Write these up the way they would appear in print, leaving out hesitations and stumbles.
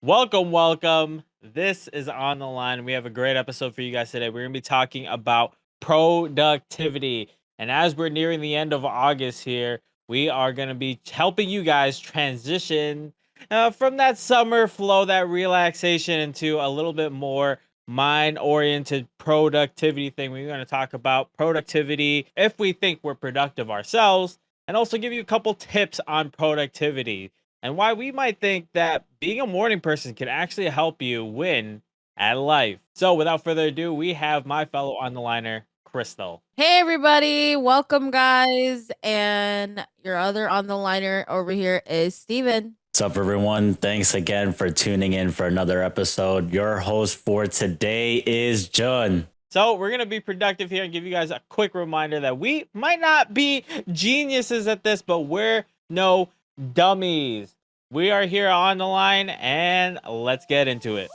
Welcome. This is on the line. We have a great episode for you guys today. We're going to be talking about productivity. And as we're nearing the end of August here, we are going to be helping you guys transition from that summer flow, that relaxation, into a little bit more mind oriented productivity thing. We're going to talk about productivity if we think we're productive ourselves, and also give you a couple tips on productivity and why we might think that being a morning person can actually help you win at life. So, without further ado, we have my fellow on the liner, Crystal. Hey everybody, welcome guys. And your other on the liner over here is Steven. What's up, everyone? Thanks again for tuning in for another episode. Your host for today is John. So, we're going to be productive here and give you guys a quick reminder that we might not be geniuses at this, but we're no dummies. We are here on the line, and let's get into it.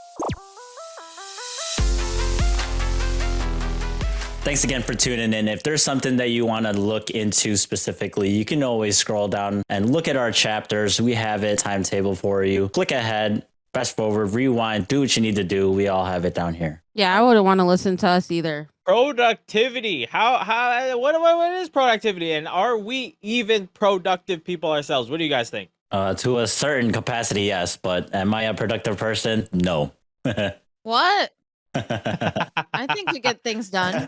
Thanks again for tuning in. If there's something that you want to look into specifically, you can always scroll down and look at our chapters. We have a timetable for you. Click ahead, fast forward, rewind, do what you need to do. We all have it down here. Yeah, I wouldn't want to listen to us either. Productivity. What is productivity? And are we even productive people ourselves? What do you guys think? To a certain capacity, yes, but am I a productive person? No. What? I think we get things done.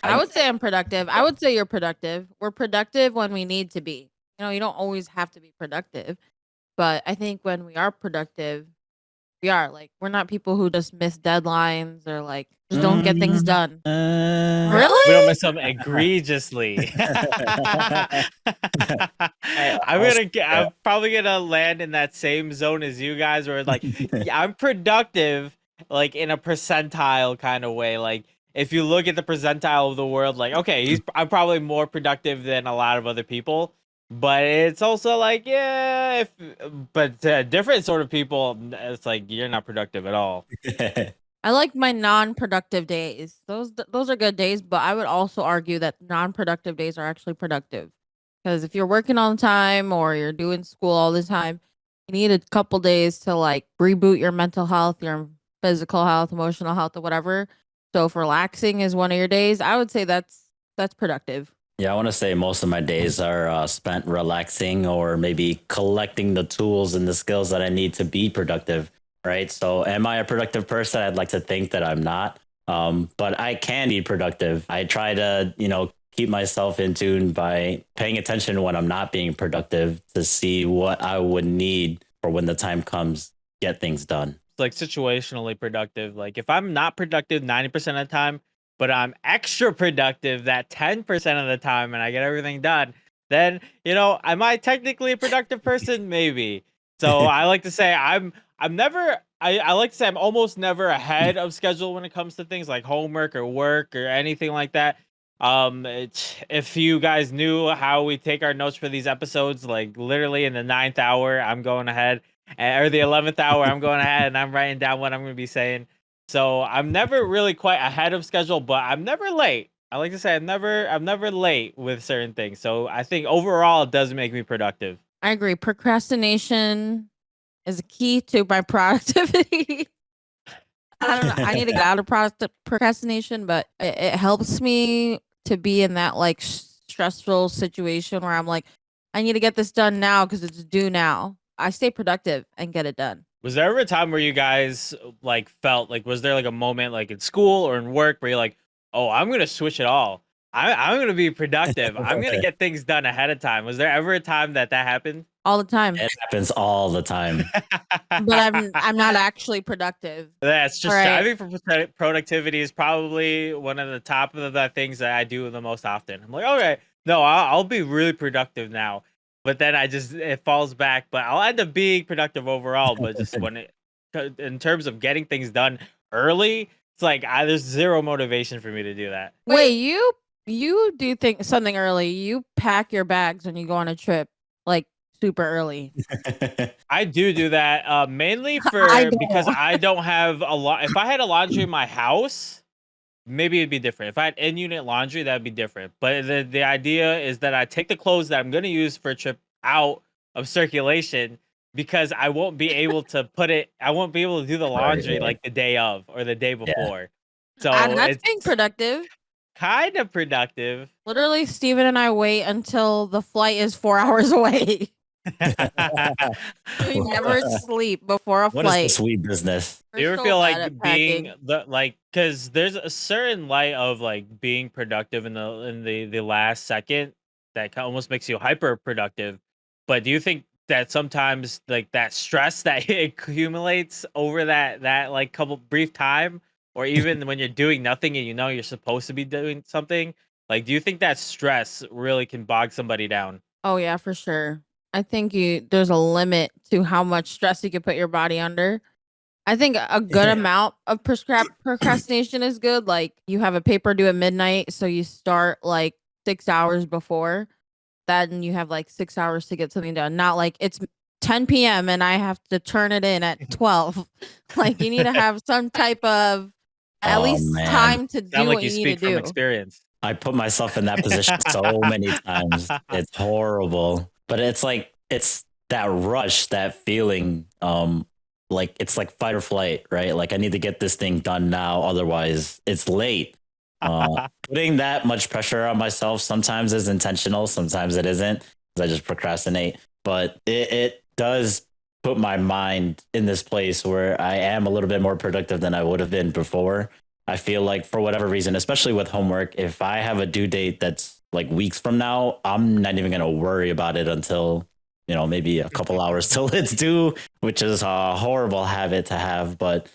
I would say I'm productive. I would say you're productive. We're productive when we need to be. You don't always have to be productive. But I think when we are productive, we are. Like, we're not people who just miss deadlines or like just don't get things done. We Really? don't miss them egregiously. I'm probably gonna land in that same zone as you guys, where like, yeah, I'm productive, like in a percentile kind of way. Like, if you look at the percentile of the world, like, okay, I'm probably more productive than a lot of other people. But it's also like, yeah, but different sort of people, it's like you're not productive at all. I like my non-productive days. Those are good days, but I would also argue that non-productive days are actually productive. Because if you're working all the time or you're doing school all the time, you need a couple days to like reboot your mental health, your physical health, emotional health, or whatever. So if relaxing is one of your days, I would say that's productive. Yeah, I want to say most of my days are spent relaxing or maybe collecting the tools and the skills that I need to be productive, right? So, am I a productive person? I'd like to think that I'm not, but I can be productive. I try to, keep myself in tune by paying attention when I'm not being productive to see what I would need for when the time comes, get things done. It's like situationally productive. Like, if I'm not productive 90% of the time, but I'm extra productive that 10% of the time and I get everything done, then, am I technically a productive person? Maybe. So I like to say I'm never I like to say I'm almost never ahead of schedule when it comes to things like homework or work or anything like that. If you guys knew how we take our notes for these episodes, like literally in the 9th hour, I'm going ahead, or the 11th hour, I'm going ahead and I'm writing down what I'm going to be saying. So I'm never really quite ahead of schedule, but I'm never late. I like to say I'm never late with certain things. So I think overall it does make me productive. I agree. Procrastination is a key to my productivity. I don't know. I need to get out of procrastination, but it helps me to be in that like stressful situation where I'm like, I need to get this done now because it's due now. I stay productive and get it done. Was there ever a time where you guys like felt like, was there like a moment like in school or in work where you're like, oh, I'm gonna switch it all. I'm gonna be productive. I'm gonna get things done ahead of time. Was there ever a time that happened? All the time. It happens all the time. But I'm not actually productive. That's just, Right. I think for productivity is probably one of the top of the things that I do the most often. I'm like, okay, no, I'll be really productive now. But then it falls back, but I'll end up being productive overall. But just in terms of getting things done early, it's like there's zero motivation for me to do that. Wait, you do think something early. You pack your bags when you go on a trip like super early. I do that mainly because I don't have a lot. If I had a laundry in my house, maybe it'd be different. If I had in-unit laundry, that'd be different. But the idea is that I take the clothes that I'm going to use for a trip out of circulation because I won't be able to put it. I won't be able to do the laundry Right. like the day of or the day Yeah. before. So That's being it's productive. kind of productive. Literally, Steven and I wait until the flight is 4 hours away. We never sleep before a What is flight. this weed business? Do you We're ever so feel bad like at being packing. because there's a certain light of like being productive in the last second that almost makes you hyper productive. But do you think that sometimes like that stress that it accumulates over that like couple brief time, or even when you're doing nothing and you know you're supposed to be doing something, like do you think that stress really can bog somebody down? Oh yeah, for sure. I think there's a limit to how much stress you can put your body under. I think a good Yeah. amount of procrastination is good. Like you have a paper due at midnight, so you start like 6 hours before. Then you have like 6 hours to get something done. Not like it's 10 p.m. and I have to turn it in at 12. Like you need to have some type of at Oh least man, time to Sound do like what you you need to speak from do. experience. I put myself in that position so many times. It's horrible. But it's like it's that rush, that feeling, like it's like fight or flight, right? Like I need to get this thing done now, otherwise it's late. Putting that much pressure on myself sometimes is intentional, sometimes it isn't, because I just procrastinate. But it does put my mind in this place where I am a little bit more productive than I would have been before. I feel like for whatever reason, especially with homework, if I have a due date that's like weeks from now, I'm not even going to worry about it until, maybe a couple hours till it's due, which is a horrible habit to have. But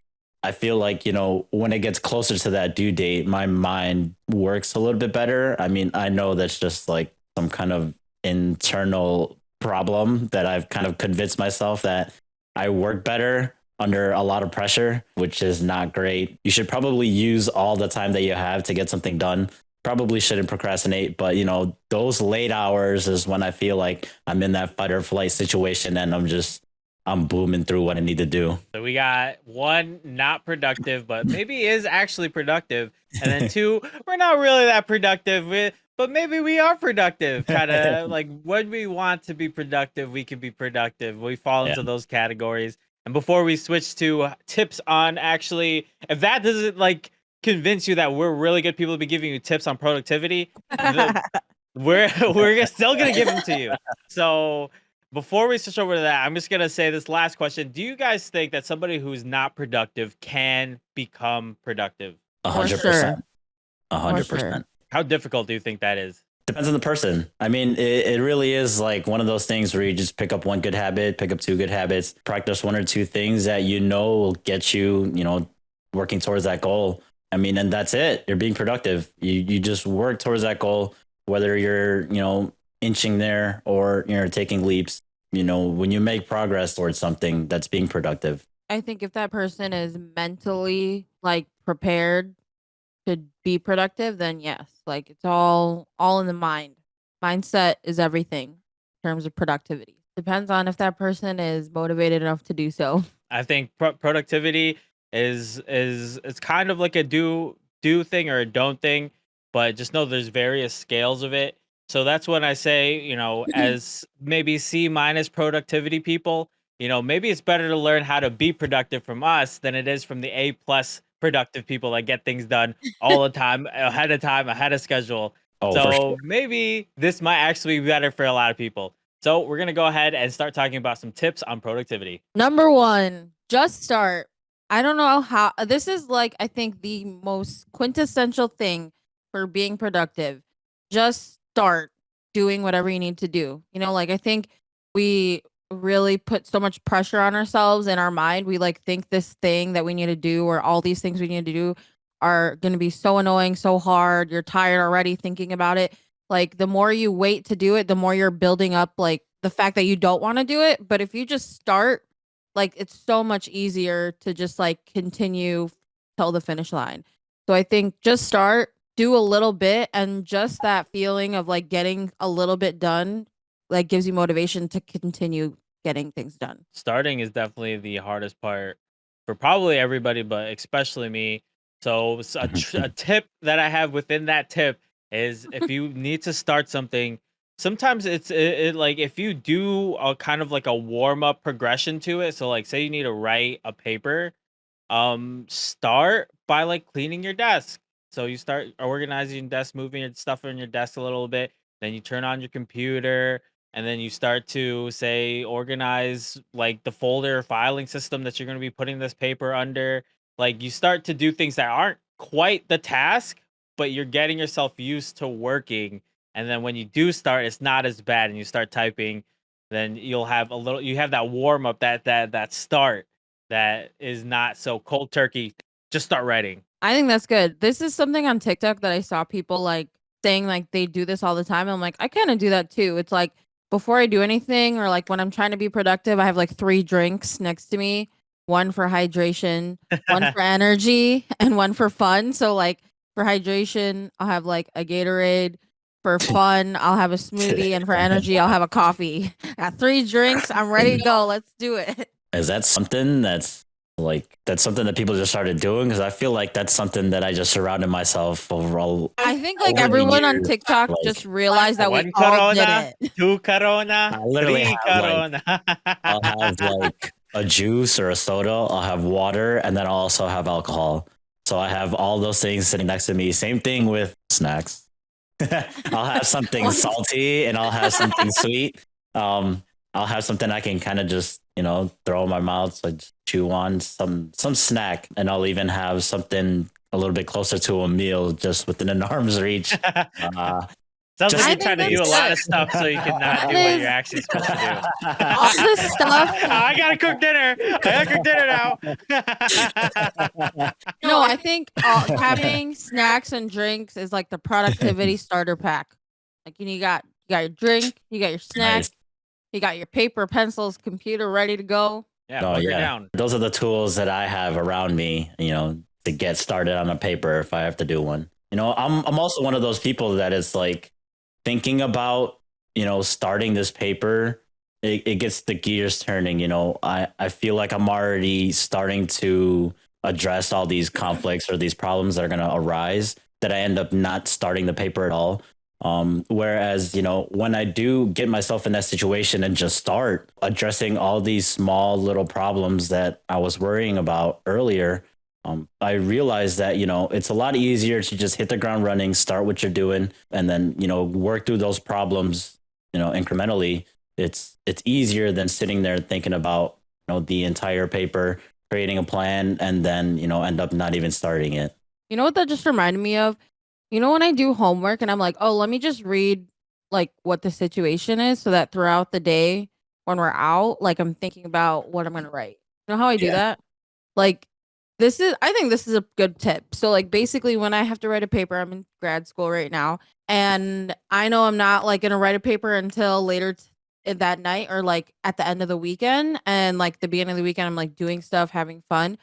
I feel like, when it gets closer to that due date, my mind works a little bit better. I mean, I know that's just like some kind of internal problem that I've kind of convinced myself that I work better under a lot of pressure, which is not great. You should probably use all the time that you have to get something done. Probably shouldn't procrastinate, but those late hours is when I feel like I'm in that fight or flight situation and I'm booming through what I need to do. So we got one not productive, but maybe is actually productive, and then two, we're not really that productive, but maybe we are productive. Kind of like when we want to be productive, we can be productive. We fall Yeah. into those categories. And before we switch to tips on actually, if that doesn't like convince you that we're really good people to be giving you tips on productivity, the we're still gonna give them to you. So before we switch over to that, I'm just gonna say this last question: do you guys think that somebody who's not productive can become productive? A For hundred sure. percent. A For hundred sure. percent. How difficult do you think that is? Depends on the person. I mean, it really is like one of those things where you just pick up one good habit, pick up two good habits, practice one or two things that will get you, working towards that goal. I mean, and that's it. You're being productive. You just work towards that goal, whether you're, inching there or you're taking leaps. When you make progress towards something, that's being productive. I think if that person is mentally like prepared to be productive, then yes, like it's all in the mind. Mindset is everything in terms of productivity. Depends on if that person is motivated enough to do so. I think productivity is it's kind of like a do thing or a don't thing, but just know there's various scales of it. So that's when I say, as maybe C minus productivity people, maybe it's better to learn how to be productive from us than it is from the A plus productive people that get things done all the time, ahead of schedule. Oh, for sure. So maybe this might actually be better for a lot of people. So we're gonna go ahead and start talking about some tips on productivity. Number one, just start. I don't know how this is like, I think the most quintessential thing for being productive. Just start doing whatever you need to do. Like I think we really put so much pressure on ourselves in our mind. We like think this thing that we need to do or all these things we need to do are going to be so annoying, so hard. You're tired already thinking about it. Like the more you wait to do it, the more you're building up like the fact that you don't want to do it. But if you just start, like it's so much easier to just like continue till the finish line. So I think just start, do a little bit, and just that feeling of like getting a little bit done like gives you motivation to continue getting things done. Starting is definitely the hardest part for probably everybody, but especially me. So a tip that I have within that tip is if you need to start something, sometimes it like if you do a kind of like a warm up progression to it. So like say you need to write a paper, start by like cleaning your desk. So you start organizing your desk, moving your stuff on your desk a little bit, then you turn on your computer, and then you start to say organize like the folder filing system that you're going to be putting this paper under. Like you start to do things that aren't quite the task, but you're getting yourself used to working. And then when you do start, it's not as bad, and you start typing, then you'll have a little, you have that warm up, that start that is not so cold turkey. Just start writing. I think that's good. This is something on TikTok that I saw people like saying like they do this all the time. I'm like, I kind of do that too. It's like before I do anything or like when I'm trying to be productive, I have like 3 drinks next to me, one for hydration, one for energy, and one for fun. So like for hydration, I'll have like a Gatorade. For fun, I'll have a smoothie, and for energy, I'll have a coffee. Got 3 drinks. I'm ready to go. Let's do it. Is that something that's something that people just started doing? Because I feel like that's something that I just surrounded myself overall. I think like Over the everyone on years, TikTok like, just realized that we One all did Corona, it. 2 Corona, I literally 3 have Corona. I'll have like a juice or a soda, I'll have water, and then I'll also have alcohol. So I have all those things sitting next to me. Same thing with snacks. I'll have something What? salty and I'll have something sweet. I'll have something I can kind of just, throw in my mouth, so I just chew on some snack, and I'll even have something a little bit closer to a meal just within an arm's reach. Uh, Sounds Just- like I you're trying to think do a that's lot good. of stuff so you can not do That what is- you're actually supposed to do. All this stuff. I gotta cook dinner. I gotta cook dinner now. No, I think having snacks and drinks is like the productivity starter pack. Like you got your drink, you got your snack, Nice. you got your paper, pencils, computer ready to go. Yeah, Oh, bunker yeah. down. Those are the tools that I have around me, to get started on a paper if I have to do one. I'm also one of those people that is like thinking about, starting this paper. It gets the gears turning. I feel like I'm already starting to address all these conflicts or these problems that are going to arise, that I end up not starting the paper at all. Whereas, when I do get myself in that situation and just start addressing all these small little problems that I was worrying about earlier, I realized that, it's a lot easier to just hit the ground running, start what you're doing, and then, work through those problems, incrementally. It's easier than sitting there thinking about, the entire paper, creating a plan, and then, end up not even starting it. You know what that just reminded me of? When I do homework and I'm like, oh, let me just read like what the situation is so that throughout the day when we're out, like I'm thinking about what I'm gonna write. You know how I do Yeah. that? Like I think this is a good tip. So like basically when I have to write a paper, I'm in grad school right now, and I know I'm not like gonna write a paper until later that night or like at the end of the weekend, and like the beginning of the weekend I'm like doing stuff, having fun.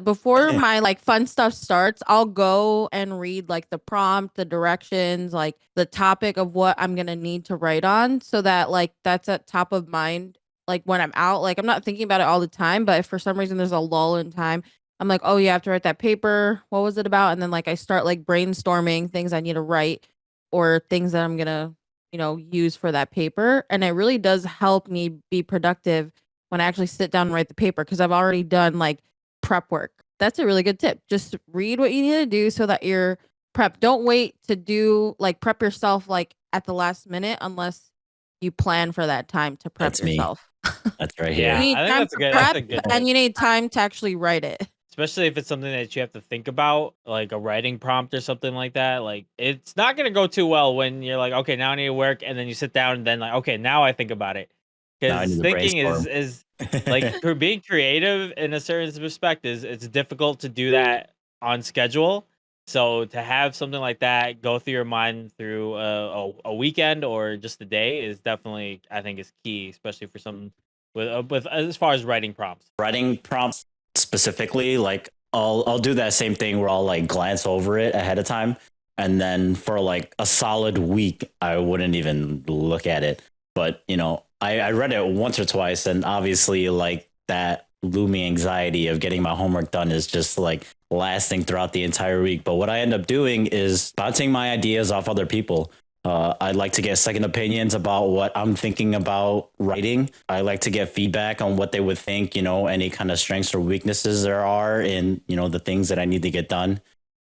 Before my like fun stuff starts, I'll go and read like the prompt, the directions, like the topic of what I'm gonna need to write on, so that like that's at top of mind. Like when I'm out, like I'm not thinking about it all the time, but if for some reason there's a lull in time, I'm like, oh, you have to write that paper. What was it about? And then like I start like brainstorming things I need to write or things that I'm gonna, use for that paper. And it really does help me be productive when I actually sit down and write the paper because I've already done like prep work. That's a really good tip. Just read what you need to do so that you're prep. Don't wait to do like prep yourself like at the last minute unless you plan for that time to prep That's me. yourself. That's right Yeah. here. You need I think time that's a to good- that's prep a good and tip. you need time to actually write it. Especially if it's something that you have to think about, like a writing prompt or something like that. Like it's not gonna go too well when you're like, okay, now I need to work, and then you sit down and then like, okay, now I think about it. Now I Because need to thinking is brainstorm. like for being creative in a certain respect is it's difficult to do that on schedule. So to have something like that go through your mind through a weekend or just a day is definitely, I think, is key, especially for something with as far as writing prompts. Writing prompts specifically, like I'll do that same thing where I'll like glance over it ahead of time, and then for like a solid week I wouldn't even look at it. But I read it once or twice, and obviously like that looming anxiety of getting my homework done is just like lasting throughout the entire week. But what I end up doing is bouncing my ideas off other people. I like to get second opinions about what I'm thinking about writing. I like to get feedback on what they would think, any kind of strengths or weaknesses there are in, the things that I need to get done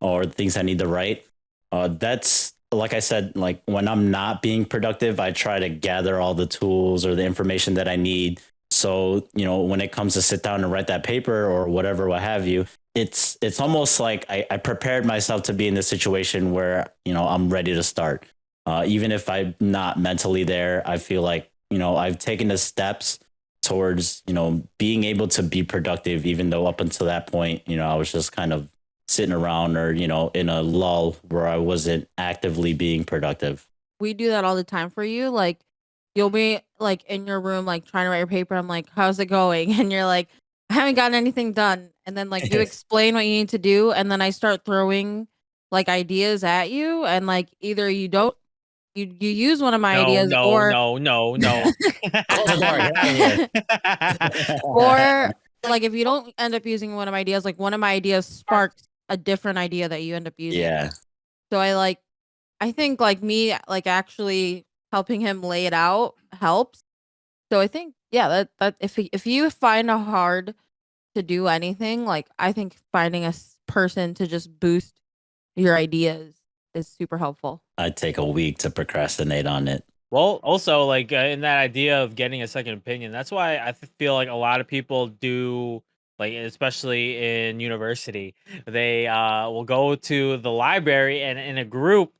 or things I need to write. That's like I said, like when I'm not being productive, I try to gather all the tools or the information that I need. So, when it comes to sit down and write that paper or whatever, what have you, it's almost like I prepared myself to be in this situation where, I'm ready to start. Even if I'm not mentally there, I feel like, I've taken the steps towards, being able to be productive, even though up until that point, I was just kind of sitting around or, in a lull where I wasn't actively being productive. We do that all the time for you. Like, you'll be like in your room, like trying to write your paper. I'm like, how's it going? And you're like, I haven't gotten anything done. And then like you explain what you need to do. And then I start throwing like ideas at you. And like either you don't, you use one of my No, ideas no, or, no, no, no. Close the door, get out of here. or like if you don't end up using one of my ideas, like one of my ideas sparks a different idea that you end up using. Yeah. So I think like me, like actually helping him lay it out helps. So I think, yeah, that if you find it hard to do anything, like I think finding a person to just boost your ideas is super helpful. I'd take a week to procrastinate on it. Well, also like in that idea of getting a second opinion, that's why I feel like a lot of people do, like especially in university, they will go to the library and in a group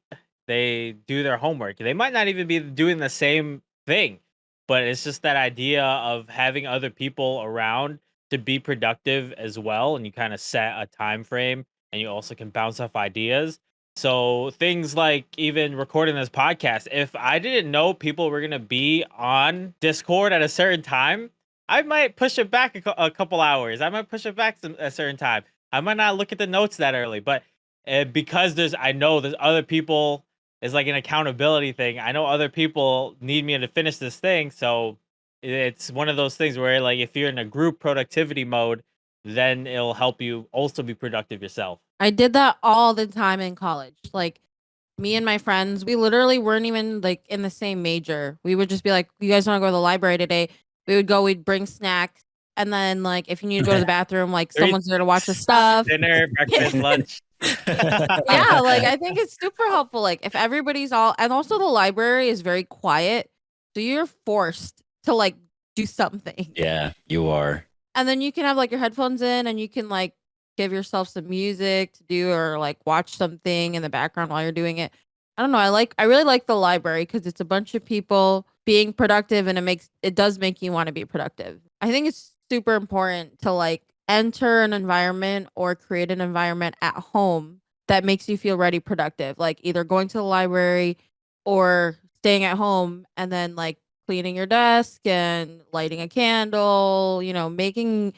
they do their homework. They might not even be doing the same thing, but it's just that idea of having other people around to be productive as well, and you kind of set a time frame, and you also can bounce off ideas. So things like even recording this podcast, if I didn't know people were gonna be on Discord at a certain time, I might push it back a couple hours. I might push it back a certain time. I might not look at the notes that early, but because I know there's other people. It's like an accountability thing. I know other people need me to finish this thing, so it's one of those things where like if you're in a group productivity mode, then it'll help you also be productive yourself. I did that all the time in college. Like me and my friends, we literally weren't even like in the same major. We would just be like, "You guys want to go to the library today?" We would go. We'd bring snacks, and then like if you need to go to the bathroom, like Three- someone's there to watch the stuff. Dinner, breakfast, lunch. Yeah, like I think it's super helpful. Like if everybody's all, and also the library is very quiet, so you're forced to like do something. Yeah, you are. And then you can have like your headphones in, and you can like give yourself some music to do, or like watch something in the background while you're doing it. I don't know. I really like the library because it's a bunch of people being productive, and it does make you want to be productive. I think it's super important to like enter an environment or create an environment at home that makes you feel ready productive, like either going to the library or staying at home and then like cleaning your desk and lighting a candle, making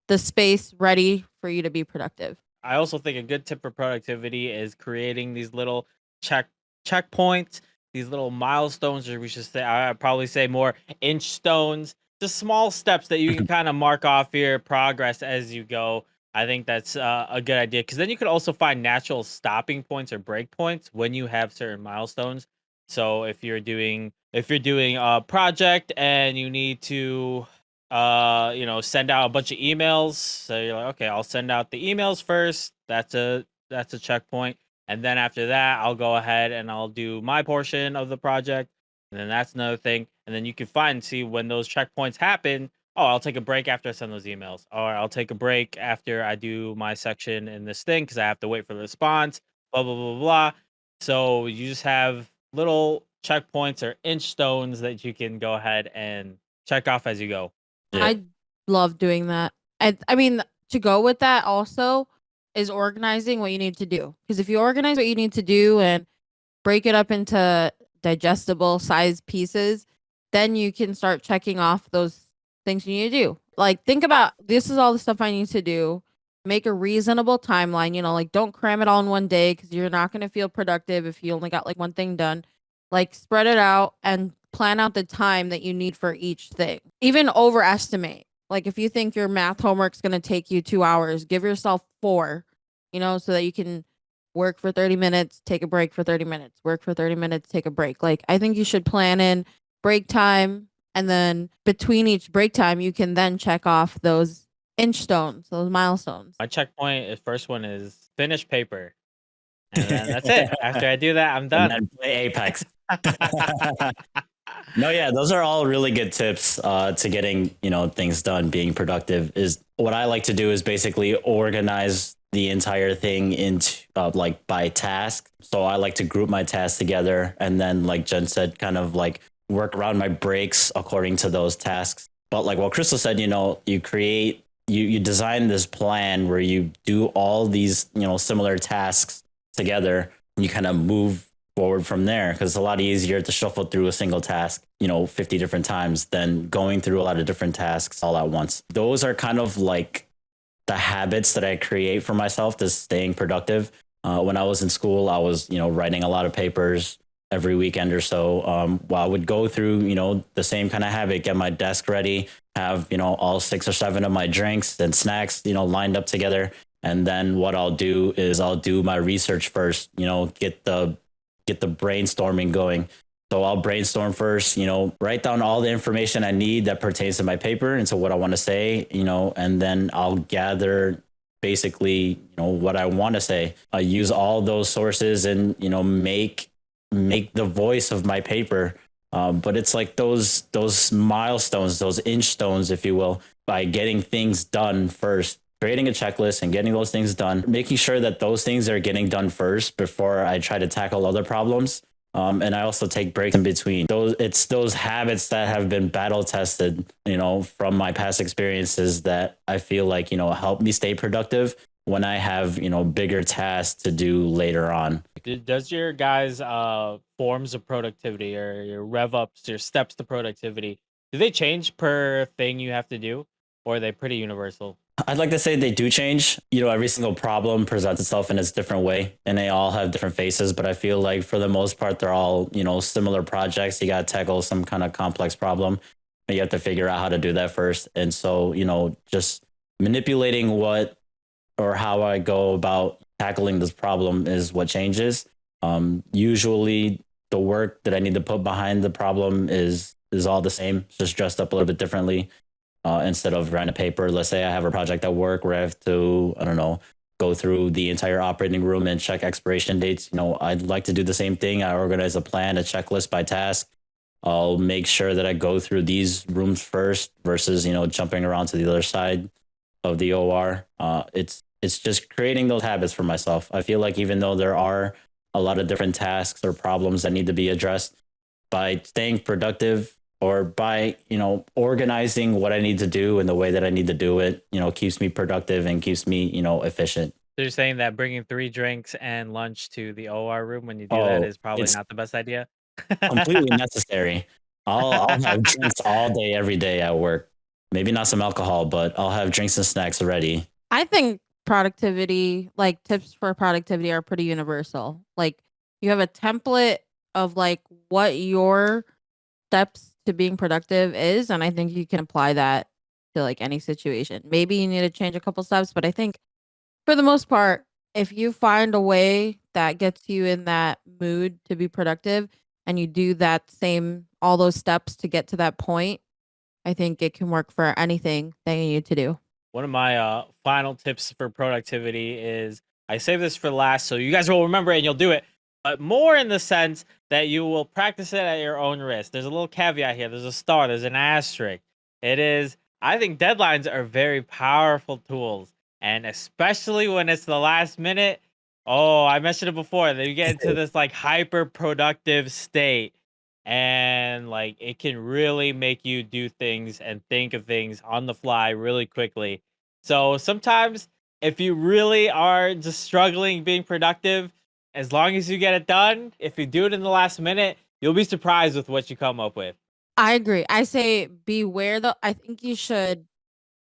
the space ready for you to be productive. I also think a good tip for productivity is creating these little checkpoints, these little milestones, or we should say, I'd probably say more inch stones, just small steps that you can kind of mark off your progress as you go. I think that's a good idea because then you could also find natural stopping points or break points when you have certain milestones. So if you're doing a project and you need to send out a bunch of emails, so you're like, okay, I'll send out the emails first. That's a checkpoint. And then after that, I'll go ahead and I'll do my portion of the project. And then that's another thing. And then you can see when those checkpoints happen. Oh, I'll take a break after I send those emails. Or I'll take a break after I do my section in this thing because I have to wait for the response. Blah, blah, blah, blah. So you just have little checkpoints or inch stones that you can go ahead and check off as you go. Yeah. I love doing that. I mean, to go with that also is organizing what you need to do. Because if you organize what you need to do and break it up into digestible size pieces, then you can start checking off those things you need to do. Like think about, this is all the stuff I need to do. Make a reasonable timeline, like don't cram it all in one day because you're not going to feel productive if you only got like one thing done. Like spread it out and plan out the time that you need for each thing. Even overestimate. Like if you think your math homework's going to take you 2 hours, give yourself 4, so that you can work for 30 minutes, take a break for 30 minutes, work for 30 minutes, take a break. Like, I think you should plan in break time. And then between each break time, you can then check off those inch stones, those milestones. My checkpoint, the first one is finish paper. And then that's it. After I do that, I'm And done. then play Apex. No, yeah, those are all really good tips to getting, things done, being productive. Is what I like to do is basically organize the entire thing into like by task. So I like to group my tasks together, and then, like Jen said, kind of like work around my breaks according to those tasks. But like what Crystal said, you design this plan where you do all these, similar tasks together, and you kind of move forward from there, because it's a lot easier to shuffle through a single task 50 different times than going through a lot of different tasks all at once. Those are kind of like the habits that I create for myself to staying productive. When I was in school, I was writing a lot of papers every weekend or so. While I would go through the same kind of habit, get my desk ready, have all 6 or 7 of my drinks and snacks lined up together. And then what I'll do is I'll do my research first, get the brainstorming going. So I'll brainstorm first, write down all the information I need that pertains to my paper and to what I want to say, and then I'll gather basically, what I want to say. I use all those sources and, make the voice of my paper. But it's like those milestones, those inch stones, if you will, by getting things done first, creating a checklist and getting those things done, making sure that those things are getting done first before I try to tackle other problems. And I also take breaks in between. It's those habits that have been battle tested, from my past experiences that I feel like, help me stay productive when I have, bigger tasks to do later on. Does your guys' forms of productivity or your rev ups, your steps to productivity, do they change per thing you have to do, or are they pretty universal? I'd like to say they do change. Every single problem presents itself in its different way, and they all have different faces. But I feel like for the most part, they're all, similar projects. You got to tackle some kind of complex problem, and you have to figure out how to do that first. And so, just manipulating what or how I go about tackling this problem is what changes. Usually, the work that I need to put behind the problem is all the same, just dressed up a little bit differently. Instead of writing a paper, let's say I have a project at work where I have to, I don't know, go through the entire operating room and check expiration dates. I'd like to do the same thing. I organize a plan, a checklist by task. I'll make sure that I go through these rooms first versus, jumping around to the other side of the OR. It's just creating those habits for myself. I feel like even though there are a lot of different tasks or problems that need to be addressed, by staying productive or by, organizing what I need to do in the way that I need to do it, keeps me productive and keeps me, efficient. So you're saying that bringing 3 drinks and lunch to the OR room when you do that is probably It's not the best idea? completely necessary. I'll have drinks all day, every day at work. Maybe not some alcohol, but I'll have drinks and snacks ready. I think productivity, like tips for productivity, are pretty universal. Like, you have a template of like what your steps to being productive is, and I think you can apply that to like any situation. Maybe you need to change a couple steps, but I think for the most part, if you find a way that gets you in that mood to be productive and you do that same all those steps to get to that point, I think it can work for anything that you need to do. One of my final tips for productivity is I save this for last, so you guys will remember it and you'll do it, but more in the sense that you will practice it at your own risk. There's a little caveat here. There's a star. There's an asterisk. It is, I think deadlines are very powerful tools, and especially when it's the last minute. Oh, I mentioned it before. That you get into this like hyper productive state, and like it can really make you do things and think of things on the fly really quickly. So sometimes if you really are just struggling being productive, as long as you get it done, if you do it in the last minute, you'll be surprised with what you come up with. I agree. I say beware though. I think you should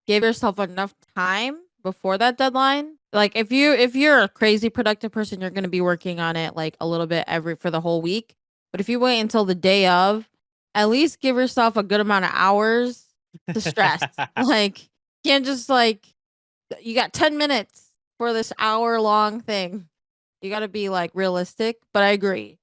give yourself enough time before that deadline. Like, if you're a crazy productive person, you're going to be working on it like a little bit every for the whole week. But if you wait until the day of, at least give yourself a good amount of hours to stress. Like, you can't just like, you got 10 minutes for this hour long thing. You got to be like realistic, but I agree.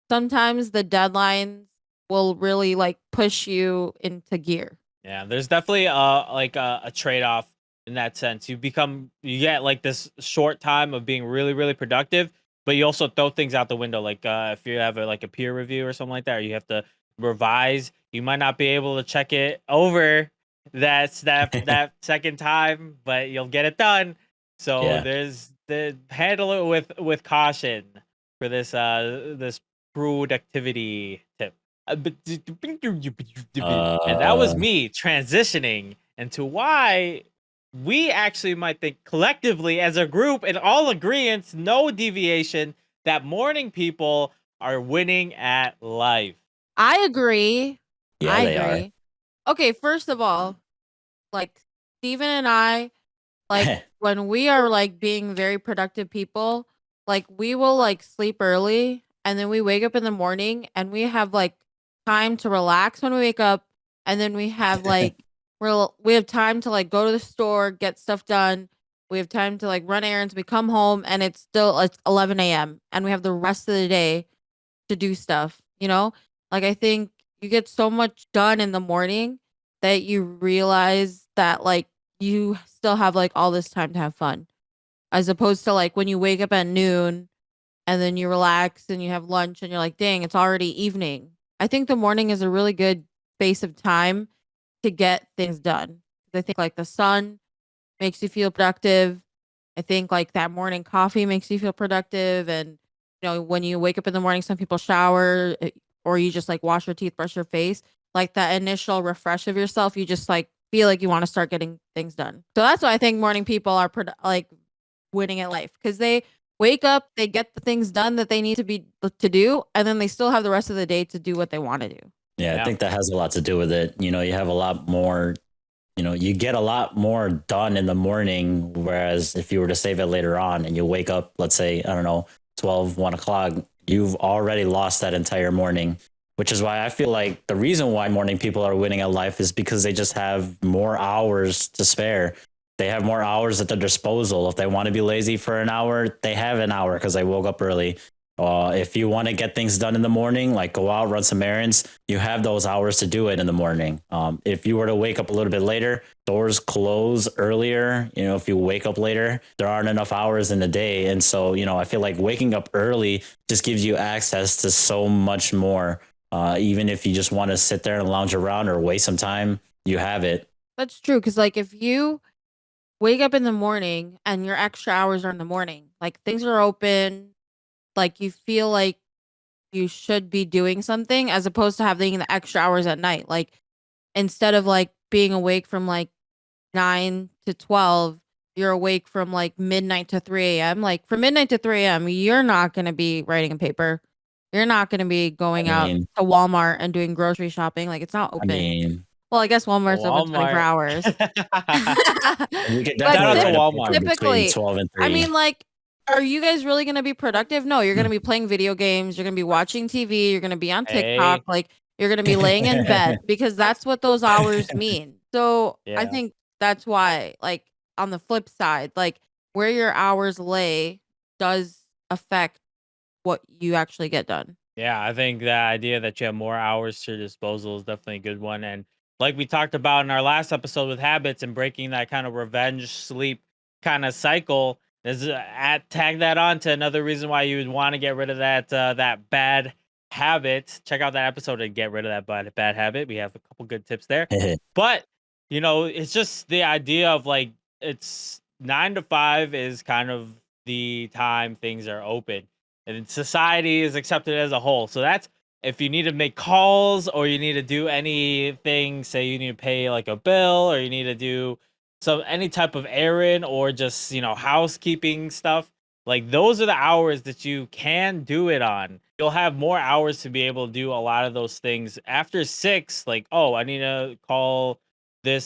Sometimes the deadlines will really like push you into gear. Yeah, there's definitely like a trade-off in that sense. You get like this short time of being really, really productive, but you also throw things out the window. Like if you have like a peer review or something like that, or you have to revise, you might not be able to check it over that second time, but you'll get it done. So Yeah. there's the handle it with caution for this productivity tip. And that was Uh, me transitioning into why we actually might think collectively as a group in all agreements, no deviation, that morning people are winning at life. I agree. yeah, I they are. agree. Okay, first of all, like Steven and I, like when we are like being very productive people, like we will like sleep early and then we wake up in the morning and we have like time to relax when we wake up, and then we have like we have time to like go to the store, get stuff done. We have time to like run errands. We come home and it's 11 a.m. and we have the rest of the day to do stuff, you know? Like I think you get so much done in the morning that you realize that like you still have like all this time to have fun. As opposed to like when you wake up at noon and then you relax and you have lunch and you're like, dang, it's already evening. I think the morning is a really good space of time to get things done. I think like the sun makes you feel productive. I think like that morning coffee makes you feel productive. And, when you wake up in the morning, some people shower or you just like wash your teeth, brush your face, like that initial refresh of yourself, you just like feel like you want to start getting things done. So that's why I think morning people are like winning at life, because they wake up, they get the things done that they need to do, and then they still have the rest of the day to do what they want to do. Yeah, I Yeah. think that has a lot to do with it. You have a lot more, you get a lot more done in the morning. Whereas if you were to save it later on and you wake up, let's say, I don't know, 12, 1 o'clock, you've already lost that entire morning, which is why I feel like the reason why morning people are winning at life is because they just have more hours to spare. They have more hours at their disposal. If they want to be lazy for an hour, they have an hour because they woke up early. If you want to get things done in the morning, like go out, run some errands, you have those hours to do it in the morning. If you were to wake up a little bit later, doors close earlier. If you wake up later, there aren't enough hours in the day. And so, I feel like waking up early just gives you access to so much more. Even if you just want to sit there and lounge around or waste some time, you have it. That's true. Because like if you wake up in the morning and your extra hours are in the morning, like things are open, like you feel like you should be doing something, as opposed to having the extra hours at night. Like instead of like being awake from like 9 to 12, you're awake from like midnight to 3 a.m. Like from midnight to 3 a.m., you're not going to be writing a paper. You're not going to be I going out mean, to Walmart and doing grocery shopping. Like it's not I open. mean, Well, I guess Walmart's open 24 Walmart. hours. you could But Shout definitely out to write a Walmart. paper between typically, 12 and I 3. mean, like, are you guys really going to be productive? No, you're going to be playing video games. You're going to be watching TV. You're going to be on TikTok. Hey. Like, you're going to be laying in bed, because that's what those hours mean. So I Yeah. think that's why, like, on the flip side, like, where your hours lay does affect what you actually get done. Yeah, I think the idea that you have more hours to your disposal is definitely a good one. And like we talked about in our last episode with habits and breaking that kind of revenge sleep kind of cycle, is tag that on to another reason why you would want to get rid of that bad habit. Check out that episode to get rid of that bad habit. We have a couple good tips there. But it's just the idea of like it's 9 to 5 is kind of the time things are open and society is accepted as a whole. So that's if you need to make calls or you need to do anything, say you need to pay like a bill or you need to do any type of errand or just, housekeeping stuff. Like those are the hours that you can do it on. You'll have more hours to be able to do a lot of those things after 6. Like, oh, I need to call the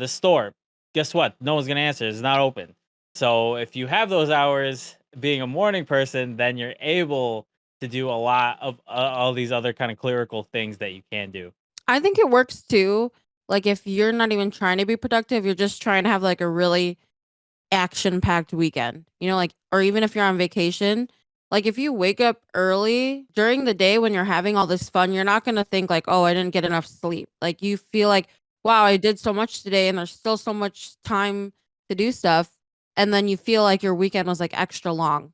store. Guess what? No one's gonna answer. It's not open. So if you have those hours, being a morning person, then you're able to do a lot of all these other kind of clerical things that you can do. I think it works too. Like, if you're not even trying to be productive, you're just trying to have like a really action packed weekend, like, or even if you're on vacation, Like if you wake up early during the day when you're having all this fun, you're not going to think like, "Oh, I didn't get enough sleep." Like you feel like, "Wow, I did so much today and there's still so much time to do stuff." And then you feel like your weekend was like extra long.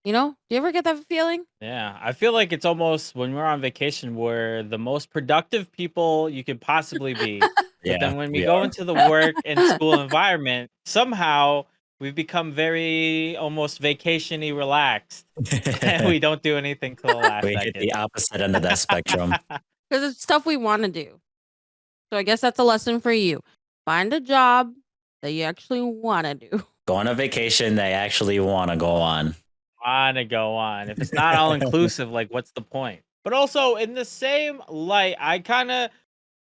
You know? Do you ever get that feeling? Yeah, I feel like it's almost when we're on vacation, we're the most productive people you could possibly be. But Yeah, then when we we go are. into the work and school environment, somehow we've become very almost vacationy relaxed. And we don't do anything till the last We hit second. the opposite end of that spectrum. Because it's stuff we want to do. So I guess that's a lesson for you. Find a job that you actually want to do. Go on a vacation they actually want to go on. On to go on. If it's not all inclusive, like what's the point? But also in the same light, I kind of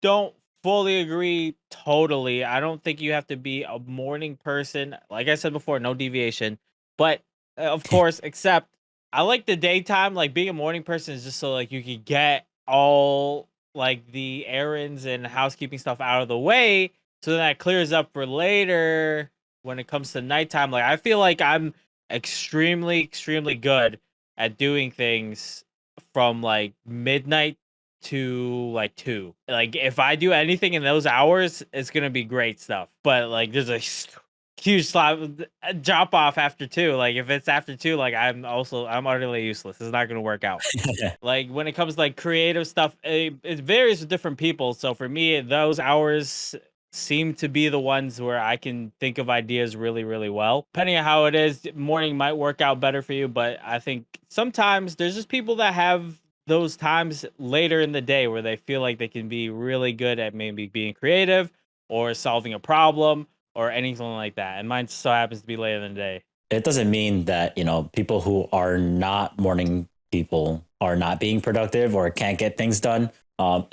don't fully agree totally. I don't think you have to be a morning person. Like I said before, no deviation. But of course, except I like the daytime. Like being a morning person is just so like you can get all like the errands and housekeeping stuff out of the way. So then that clears up for later when it comes to nighttime. Like I feel like I'm extremely good at doing things from like midnight to like 2. Like if I do anything in those hours, it's gonna be great stuff. But like there's a huge drop off after 2. Like if it's after 2, like I'm utterly useless. It's not gonna work out. Like when it comes to like creative stuff, it varies with different people. So for me, those hours seem to be the ones where I can think of ideas really well. Depending on how it is, morning might work out better for you, but I think sometimes there's just people that have those times later in the day where they feel like they can be really good at maybe being creative or solving a problem or anything like that. And mine so happens to be later in the day. It doesn't mean that, people who are not morning people are not being productive or can't get things done.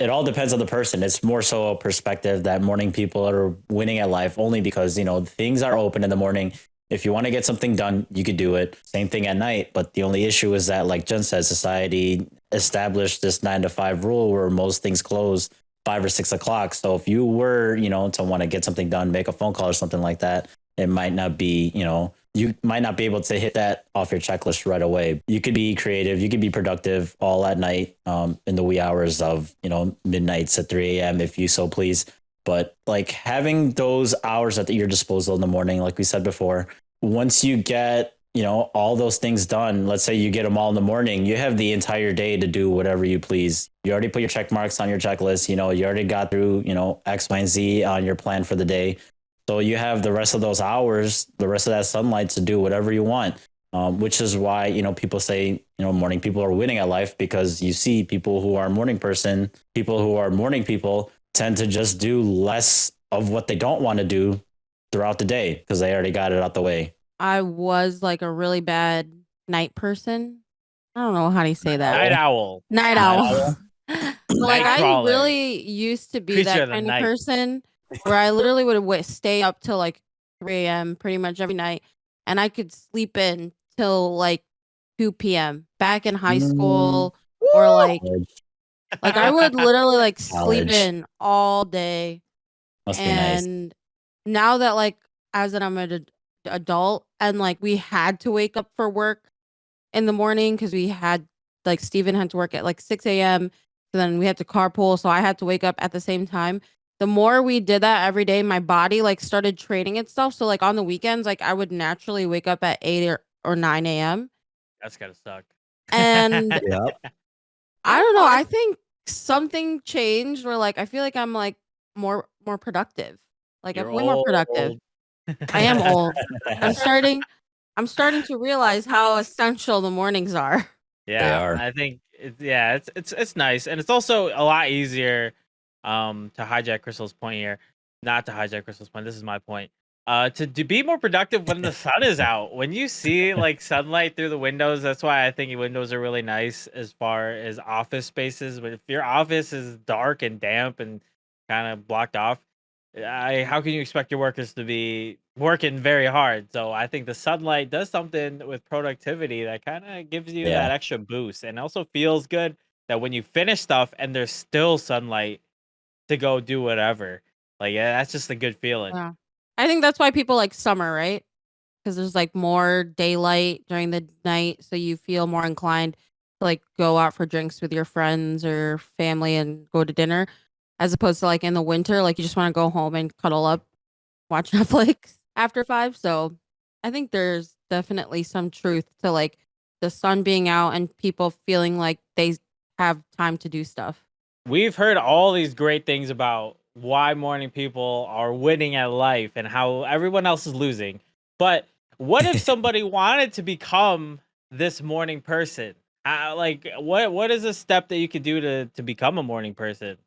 It all depends on the person. It's more so a perspective that morning people are winning at life only because, things are open in the morning. If you want to get something done, you could do it. Same thing at night. But the only issue is that, like Jen said, society established this 9 to 5 rule where most things close 5 or 6 o'clock. So if you were, to want to get something done, make a phone call or something like that, it might not be, you might not be able to hit that off your checklist right away. You could be creative, you could be productive all at night, in the wee hours of, midnights at 3 a.m. if you so please. But like having those hours at your disposal in the morning, like we said before, once you get, all those things done, let's say you get them all in the morning, you have the entire day to do whatever you please. You already put your check marks on your checklist, you already got through, X, Y, and Z on your plan for the day. So you have the rest of those hours, the rest of that sunlight to do whatever you want, which is why, people say, morning people are winning at life because you see people who are morning people tend to just do less of what they don't want to do throughout the day because they already got it out the way. I was like a really bad night person. I don't know how do you say that. Night owl, Night Night owl. owl. Like I Nightcrawler, really used to be creature that of the kind of night. person where I literally would stay up till like 3 a.m. pretty much every night, and I could sleep in till like 2 p.m. back in high school, or like I would literally like sleep College. in all day. Must be nice. And now that like as I'm an adult and like we had to wake up for work in the morning because we had like Steven had to work at like 6 a.m. So then we had to carpool. So I had to wake up at the same time. The more we did that every day, my body like started training itself. So like on the weekends, like I would naturally wake up at 8 or 9 a.m. That's gotta suck. And Yep. I don't know. I think something changed where like I feel like I'm like more productive. Like I'm You're way more productive. old. I am old. I'm starting to realize how essential the mornings are. Yeah, are. I think it's nice, and it's also a lot easier. To hijack Crystal's point here, not to hijack Crystal's point. This is my point. To be more productive when the sun is out. When you see like sunlight through the windows, that's why I think windows are really nice as far as office spaces. But if your office is dark and damp and kind of blocked off, how can you expect your workers to be working very hard? So I think the sunlight does something with productivity that kind of gives you Yeah. that extra boost, and also feels good that when you finish stuff and there's still sunlight to go do whatever. Like, yeah, that's just a good feeling. Yeah. I think that's why people like summer, right? because there's like more daylight during the night, so you feel more inclined to like go out for drinks with your friends or family and go to dinner, as opposed to like in the winter, like you just want to go home and cuddle up, watch Netflix after 5. So I think there's definitely some truth to like the sun being out and people feeling like they have time to do stuff. We've heard all these great things about why morning people are winning at life and how everyone else is losing. But what if somebody wanted to become this morning person? Like, what is a step that you could do to become a morning person?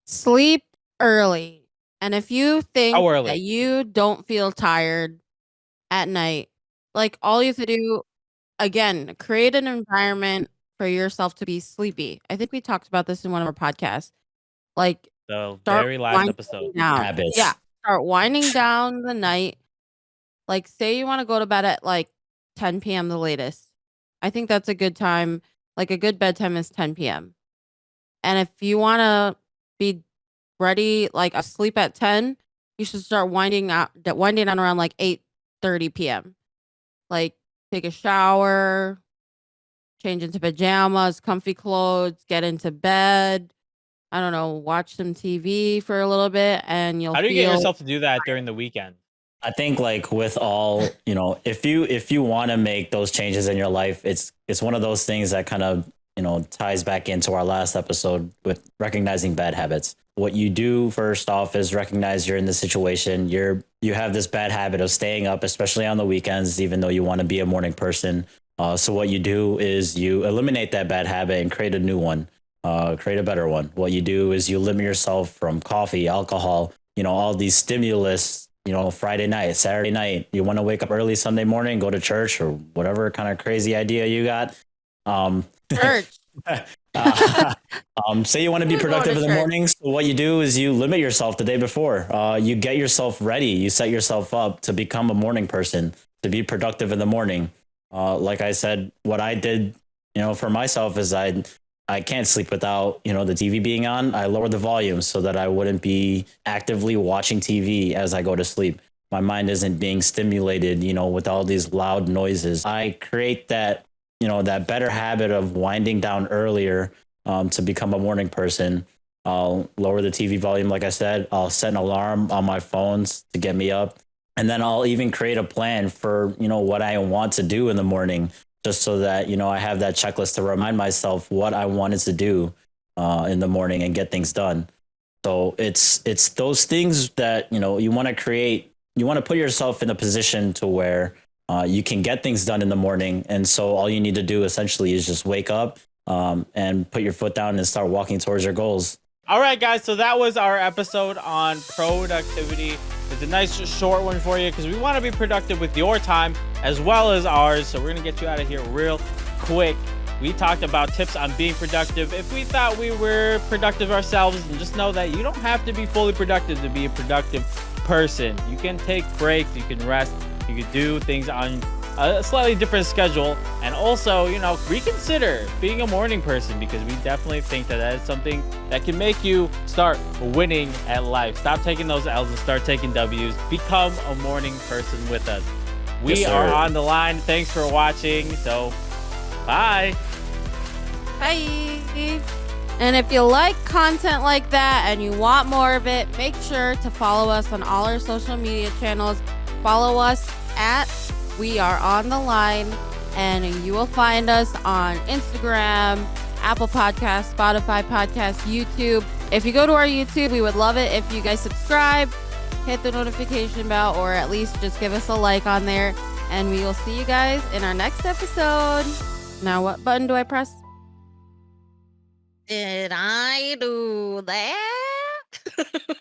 Sleep early. And if you think How that early? you don't feel tired at night, like all you have to do, again, create an environment for yourself to be sleepy. I think we talked about this in one of our podcasts. Like, The start very last winding episode. down. Yeah. Habits. Start winding down the night. Like, say you want to go to bed at like 10 p.m. the latest. I think that's a good time. Like, a good bedtime is 10 p.m. And if you want to be ready, like asleep at 10, you should start winding down around like 8:30 p.m. Like, take a shower, change into pajamas, comfy clothes, get into bed. I don't know, watch some TV for a little bit, and you'll How do you get feel yourself to do that during the weekend? I think like with all, if you want to make those changes in your life, it's one of those things that kind of, ties back into our last episode with recognizing bad habits. What you do first off is recognize you're in this situation. You have this bad habit of staying up, especially on the weekends, even though you want to be a morning person. So what you do is you eliminate that bad habit and create a new one, create a better one. What you do is you limit yourself from coffee, alcohol, all these stimulus. Friday night, Saturday night, you want to wake up early Sunday morning, go to church or whatever kind of crazy idea you got. church. Say you want to be You're going productive to in the church. morning. So what you do is you limit yourself the day before. You get yourself ready. You set yourself up to become a morning person, to be productive in the morning. Like I said, what I did, for myself is I can't sleep without, the TV being on. I lower the volume so that I wouldn't be actively watching TV as I go to sleep. My mind isn't being stimulated, with all these loud noises. I create that, that better habit of winding down earlier to become a morning person. I'll lower the TV volume, like I said. I'll set an alarm on my phones to get me up. And then I'll even create a plan for, what I want to do in the morning, just so that, I have that checklist to remind myself what I wanted to do in the morning and get things done. So it's those things that, you want to create. You want to put yourself in a position to where you can get things done in the morning. And so all you need to do essentially is just wake up and put your foot down and start walking towards your goals. All right, guys. So that was our episode on productivity. It's a nice short one for you because we want to be productive with your time as well as ours. So we're going to get you out of here real quick. We talked about tips on being productive. If we thought we were productive ourselves, and just know that you don't have to be fully productive to be a productive person. You can take breaks, you can rest, you can do things on a slightly different schedule, and also, reconsider being a morning person, because we definitely think that is something that can make you start winning at life. Stop taking those L's and start taking W's. Become a morning person with us. We Yes, are sir. on the line. Thanks for watching. So, bye. Bye. And if you like content like that and you want more of it, make sure to follow us on all our social media channels. Follow us at We Are On The Line, and you will find us on Instagram, Apple Podcasts, Spotify Podcasts, YouTube. If you go to our YouTube, we would love it if you guys subscribe, hit the notification bell, or at least just give us a like on there. And we will see you guys in our next episode. Now, what button do I press? Did I do that?